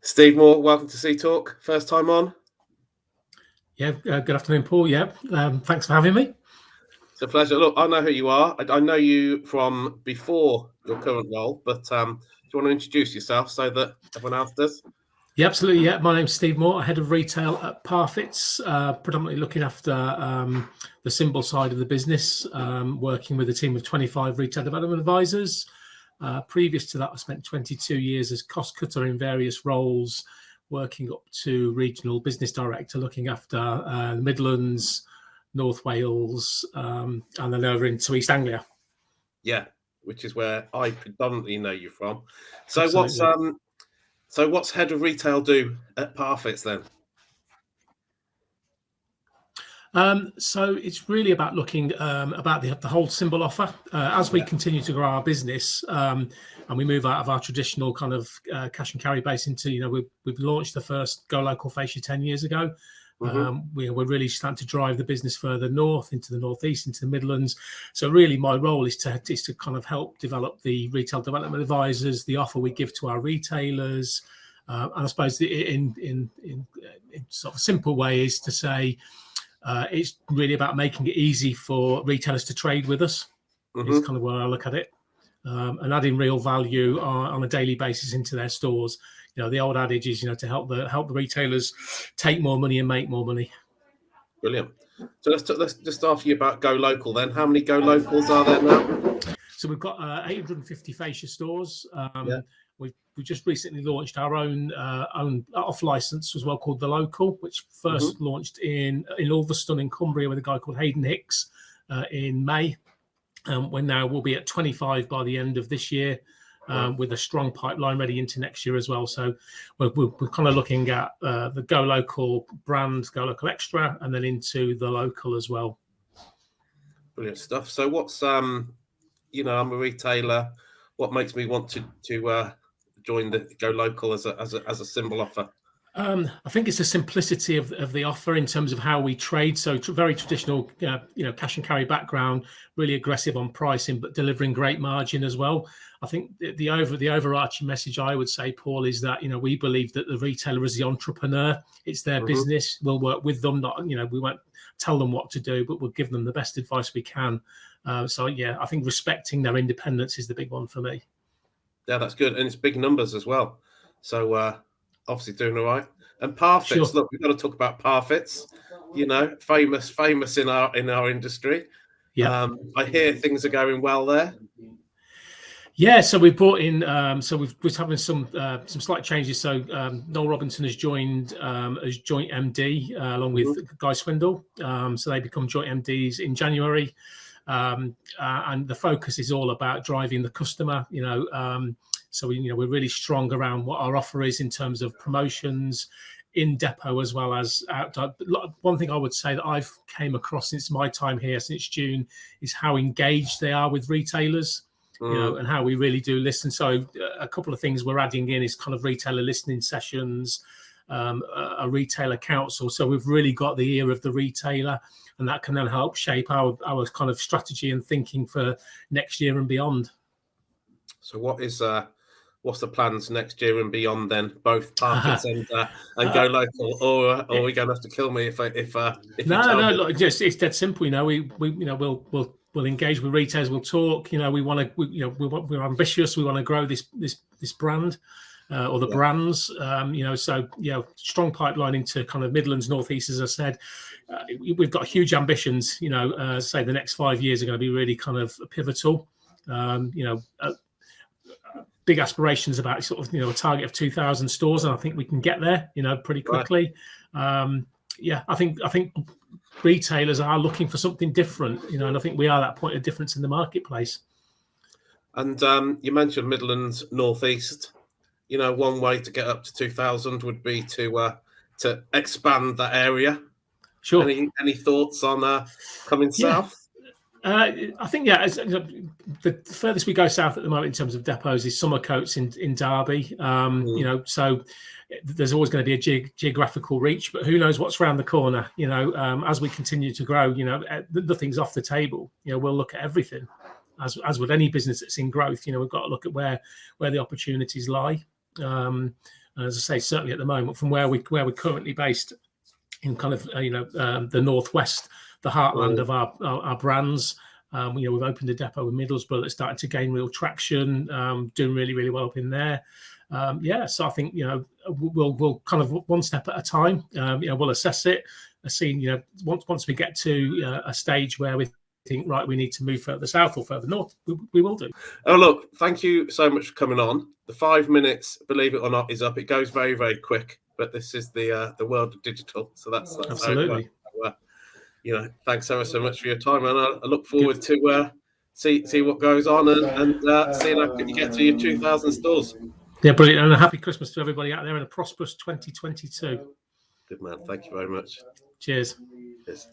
Steve Moore, welcome to Sea Talk. First time on. Yeah, good afternoon, Paul. Yeah, thanks for having me. It's a pleasure. Look, I know who you are. I know you from before your current role, but do you want to introduce yourself so that everyone else does? Yeah, absolutely. Yeah, my name's Steve Moore, head of retail at Parfetts, predominantly looking after the symbol side of the business, working with a team of 25 retail development advisors. Previous to that, I spent 22 years as cost cutter in various roles, working up to regional business director, looking after the Midlands, North Wales, and then over into East Anglia. Yeah, which is where I predominantly know you from. So Absolutely. what's head of retail do at Parfetts then? So it's really about looking about the whole symbol offer as we continue to grow our business and we move out of our traditional kind of cash and carry base into, we've launched the first GoLocal fascia 10 years ago. We're really starting to drive the business further north into the northeast, into the Midlands. So really, my role is to kind of help develop the retail development advisors, the offer we give to our retailers, and I suppose in sort of a simple way is to say. It's really about making it easy for retailers to trade with us. Is kind of where I look at it, and adding real value on a daily basis into their stores. The old adage is, to help the retailers take more money and make more money. Brilliant. So let's just ask you about GoLocal then. How many GoLocals are there now? So we've got 850 fascia stores. We just recently launched our own off license as well, called The Local, which first launched in Ulverston in Cumbria with a guy called Hayden Hicks in May. We'll be at 25 by the end of this year, with a strong pipeline ready into next year as well. So we're kind of looking at the GoLocal brand, GoLocal Extra, and then into The Local as well. Brilliant stuff. So what's I'm a retailer. What makes me want to join the GoLocal as a symbol offer? I think it's the simplicity of the offer in terms of how we trade. So very traditional, cash and carry background, really aggressive on pricing, but delivering great margin as well. I think the overarching message I would say, Paul, is that we believe that the retailer is the entrepreneur. It's their business. We'll work with them. We won't tell them what to do, but we'll give them the best advice we can. I think respecting their independence is the big one for me. Yeah, that's good, and it's big numbers as well. So obviously doing all right. And Parfetts, sure. Look, we've got to talk about Parfetts. Famous in our industry. Yeah, I hear things are going well there. Yeah, so we brought in. We're having some slight changes. So Noel Robinson has joined as joint MD along with Guy Swindle. So they become joint MDs in January. And the focus is all about driving the customer. So we're really strong around what our offer is in terms of promotions in depot as well as out. One thing I would say that I've came across since my time here, since June, is how engaged they are with retailers. And how we really do listen. So a couple of things we're adding in is kind of retailer listening sessions, a retailer council. So we've really got the ear of the retailer, and that can then help shape our kind of strategy and thinking for next year and beyond. So what's the plans next year and beyond then? Both Parfetts and GoLocal, or are we going to have to kill me if no? Look, it's dead simple. We'll engage with retailers. We'll talk. We're ambitious. We want to grow this brand or the brands. Strong pipeline into kind of Midlands, Northeast, as I said. We've got huge ambitions. Say the next 5 years are going to be really kind of pivotal. Big aspirations about sort of a target of 2,000 stores, and I think we can get there pretty quickly. Right. I think retailers are looking for something different, and I think we are that point of difference in the marketplace. And you mentioned Midlands, Northeast. One way to get up to 2,000 would be to expand that area. Sure. Any thoughts on coming south? I think the furthest we go south at the moment in terms of depots is Summercoats in Derby. So there's always going to be a geographical reach, but who knows what's around the corner? As we continue to grow, nothing's off the table. We'll look at everything, as with any business that's in growth. We've got to look at where the opportunities lie. And as I say, certainly at the moment, from where we're currently based in kind of the northwest, the heartland of our brands. We've opened a depot in Middlesbrough that's starting to gain real traction, doing really, really well up in there. So I think we'll kind of one step at a time. We'll assess it, see once we get to a stage where we think we need to move further south or further north, we will do. Oh look, thank you so much for coming on. The 5 minutes, believe it or not, is up. It goes very, very quick, but this is the world of digital, so that's absolutely. Thanks ever so much for your time, and I look forward to see what goes on and seeing how quick you get to your 2,000 stores. Yeah, brilliant, and a happy Christmas to everybody out there and a prosperous 2022. Good man. Thank you very much. Cheers. Cheers.